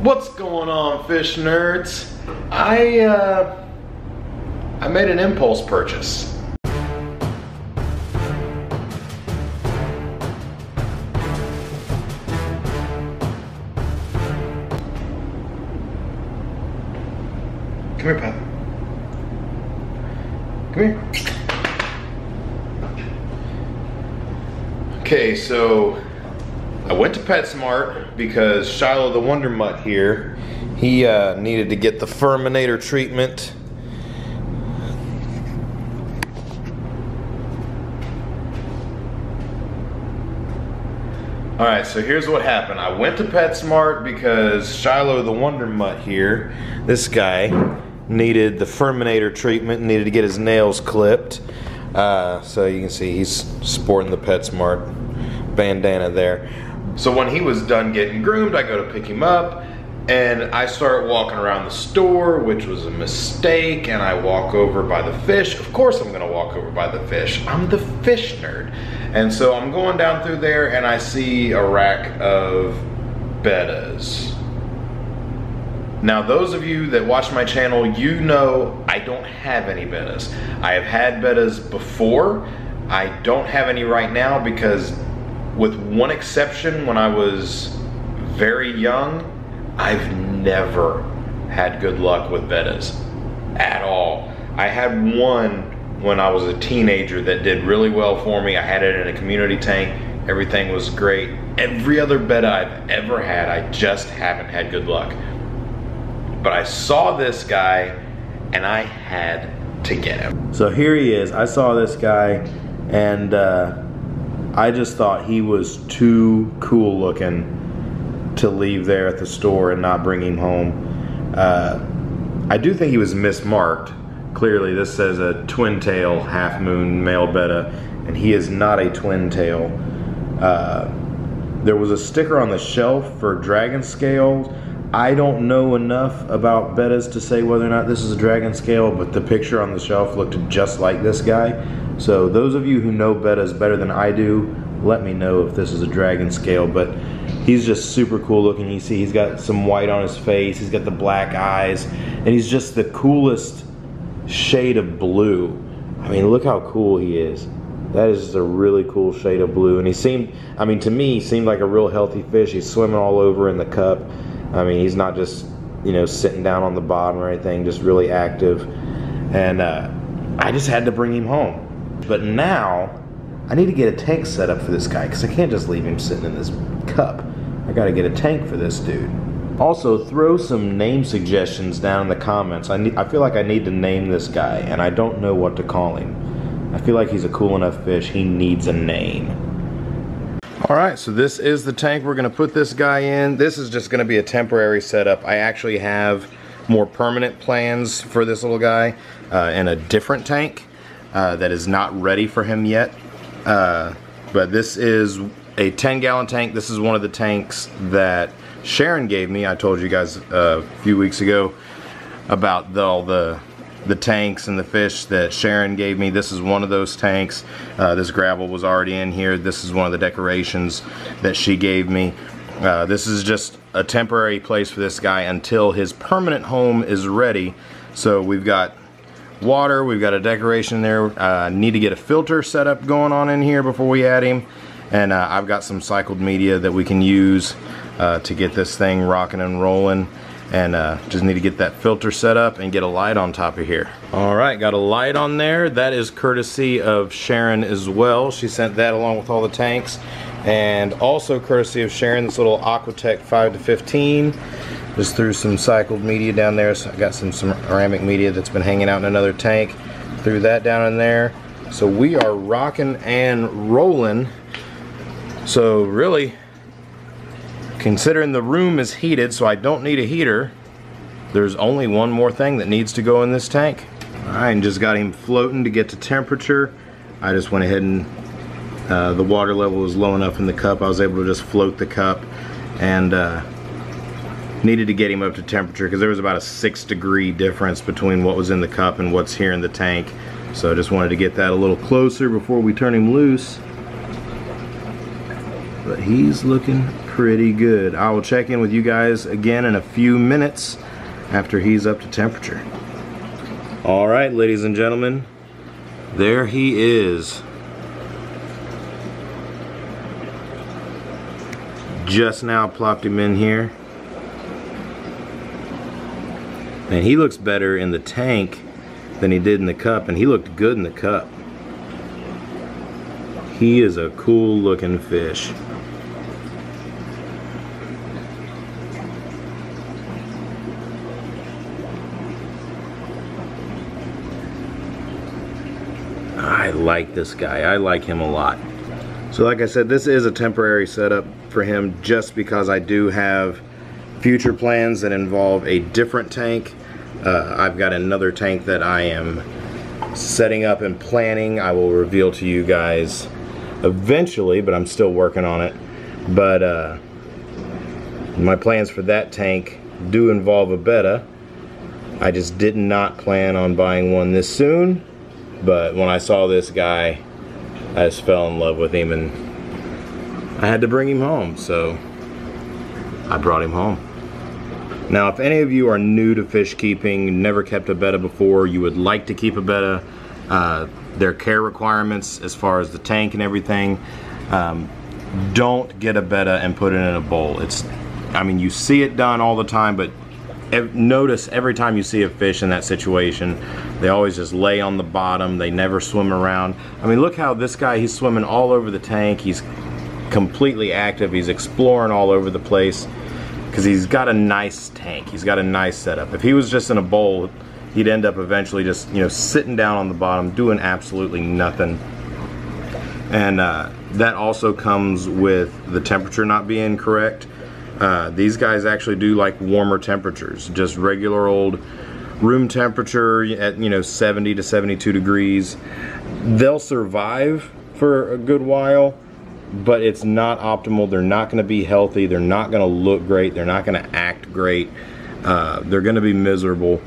What's going on, fish nerds? I made an impulse purchase. Come here, Pat. Come here. Okay, so I went to PetSmart because Shiloh the Wonder Mutt here, he needed to get the Furminator treatment. Alright, so here's what happened. I went to PetSmart because Shiloh the Wonder Mutt here, this guy, needed the Furminator treatment, needed to get his nails clipped. So you can see he's sporting the PetSmart bandana there. So when he was done getting groomed, I go to pick him up and I start walking around the store, which was a mistake, and I walk over by the fish. Of course I'm gonna walk over by the fish. I'm the fish nerd. And so I'm going down through there and I see a rack of bettas. Now those of you that watch my channel, you know I don't have any bettas. I have had bettas before. I don't have any right now because, with one exception, when I was very young, I've never had good luck with bettas at all. I had one when I was a teenager that did really well for me. I had it in a community tank. Everything was great. Every other betta I've ever had, I just haven't had good luck. But I saw this guy and I had to get him. So here he is. I saw this guy and I just thought he was too cool looking to leave there at the store and not bring him home. I do think he was mismarked. Clearly this says a twin tail half moon male betta, and he is not a twin tail. There was a sticker on the shelf for dragon scales. I don't know enough about bettas to say whether or not this is a dragon scale, but the picture on the shelf looked just like this guy. So those of you who know bettas better than I do, let me know if this is a dragon scale. But he's just super cool looking. You see he's got some white on his face, he's got the black eyes, and he's just the coolest shade of blue. I mean, look how cool he is. That is just a really cool shade of blue. And he seemed, I mean, to me, he seemed like a real healthy fish. He's swimming all over in the cup. I mean, he's not just, you know, sitting down on the bottom or anything, just really active. And I just had to bring him home. But now, I need to get a tank set up for this guy because I can't just leave him sitting in this cup. I gotta get a tank for this dude. Also, throw some name suggestions down in the comments. I feel like I need to name this guy, and I don't know what to call him. I feel like he's a cool enough fish, he needs a name. Alright, so this is the tank we're going to put this guy in. This is just going to be a temporary setup. I actually have more permanent plans for this little guy in a different tank that is not ready for him yet. But this is a 10-gallon tank. This is one of the tanks that Sharon gave me. I told you guys a few weeks ago about all the tanks and the fish that Sharon gave me. This is one of those tanks. This gravel was already in here. This is one of the decorations that she gave me. This is just a temporary place for this guy until his permanent home is ready. So we've got water, we've got a decoration there. Need to get a filter set up going on in here before we add him. And I've got some cycled media that we can use to get this thing rocking and rolling. And just need to get that filter set up and get a light on top of here. Alright, got a light on there. That is courtesy of Sharon as well. She sent that along with all the tanks. And also courtesy of Sharon, this little Aquatech 5-15. Just threw some cycled media down there. So I got some ceramic media that's been hanging out in another tank. Threw that down in there. So we are rocking and rolling. So really, considering the room is heated, so I don't need a heater, there's only one more thing that needs to go in this tank. Alright, and just got him floating to get to temperature. I just went ahead and the water level was low enough in the cup, I was able to just float the cup, and needed to get him up to temperature because there was about a 6-degree difference between what was in the cup and what's here in the tank. So I just wanted to get that a little closer before we turn him loose. But he's looking pretty good. I will check in with you guys again in a few minutes after he's up to temperature. All right, ladies and gentlemen, there he is. Just now plopped him in here. And he looks better in the tank than he did in the cup, and he looked good in the cup. He is a cool looking fish. I like this guy. I like him a lot. So like I said, this is a temporary setup for him just because I do have future plans that involve a different tank. I've got another tank that I am setting up and planning. I will reveal to you guys eventually, but I'm still working on it. But my plans for that tank do involve a Betta. I just did not plan on buying one this soon, but when I saw this guy, I just fell in love with him and I had to bring him home, so I brought him home. Now, if any of you are new to fish keeping, never kept a Betta before, you would like to keep a Betta, their care requirements as far as the tank and everything, don't get a Betta and put it in a bowl. I mean, you see it done all the time, but notice every time you see a fish in that situation, they always just lay on the bottom. They never swim around. I mean, look how this guy, he's swimming all over the tank. He's completely active. He's exploring all over the place because he's got a nice tank. He's got a nice setup. If he was just in a bowl, he'd end up eventually just, you know, sitting down on the bottom doing absolutely nothing. And that also comes with the temperature not being correct. These guys actually do like warmer temperatures, just regular old room temperature at, you know, 70 to 72 degrees. They'll survive for a good while, but it's not optimal. They're not going to be healthy. They're not going to look great. They're not going to act great. They're going to be miserable.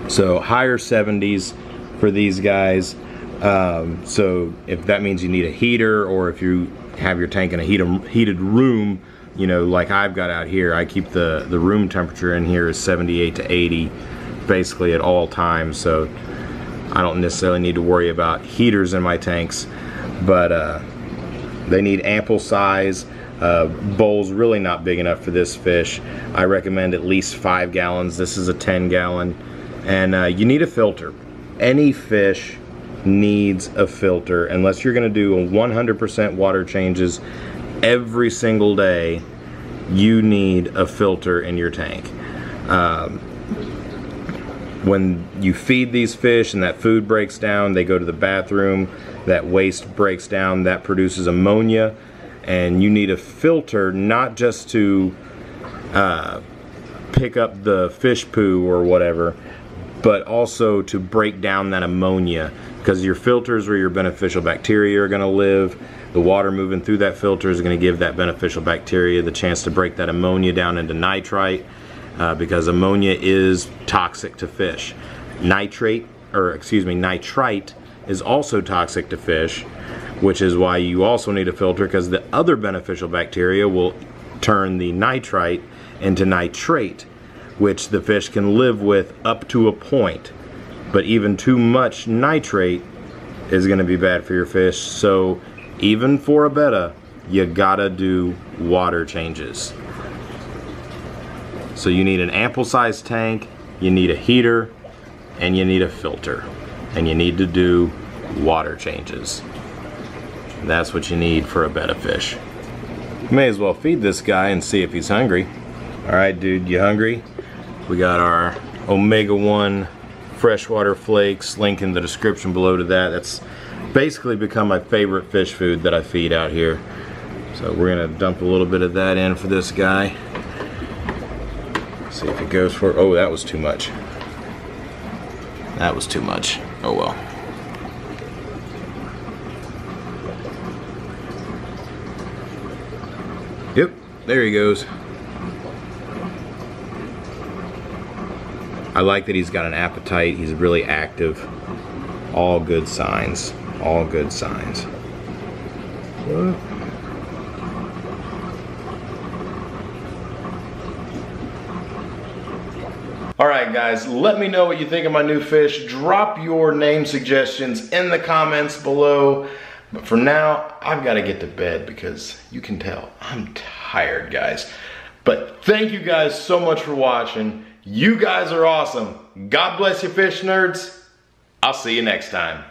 So higher 70s for these guys. So if that means you need a heater, or if you have your tank in a heated room, you know, like I've got out here, I keep the room temperature in here is 78 to 80 basically at all times, so I don't necessarily need to worry about heaters in my tanks. But they need ample size. Bowl's really not big enough for this fish. I recommend at least 5 gallons. This is a 10 gallon. And you need a filter. Any fish needs a filter, unless you're going to do a 100% water changes every single day. You need a filter in your tank. When you feed these fish and that food breaks down, they go to the bathroom, that waste breaks down, that produces ammonia, and you need a filter not just to pick up the fish poo or whatever, but also to break down that ammonia, because your filter is where your beneficial bacteria are going to live. The water moving through that filter is going to give that beneficial bacteria the chance to break that ammonia down into nitrite, because ammonia is toxic to fish. Nitrite is also toxic to fish, which is why you also need a filter, because the other beneficial bacteria will turn the nitrite into nitrate, which the fish can live with up to a point. But even too much nitrate is going to be bad for your fish. So even for a Betta, you gotta do water changes. So you need an ample sized tank, you need a heater, and you need a filter. And you need to do water changes. That's what you need for a Betta fish. You may as well feed this guy and see if he's hungry. Alright dude, you hungry? We got our omega-1 freshwater flakes, link in the description below to that. That's basically become my favorite fish food that I feed out here. So we're gonna dump a little bit of that in for this guy. See if it goes for, oh, that was too much. That was too much. Oh well. Yep, there he goes. I like that he's got an appetite. He's really active. All good signs. All good signs. All right, guys, let me know what you think of my new fish. Drop your name suggestions in the comments below. But for now, I've got to get to bed because you can tell I'm tired, guys. But thank you guys so much for watching. You guys are awesome. God bless you, fish nerds. I'll see you next time.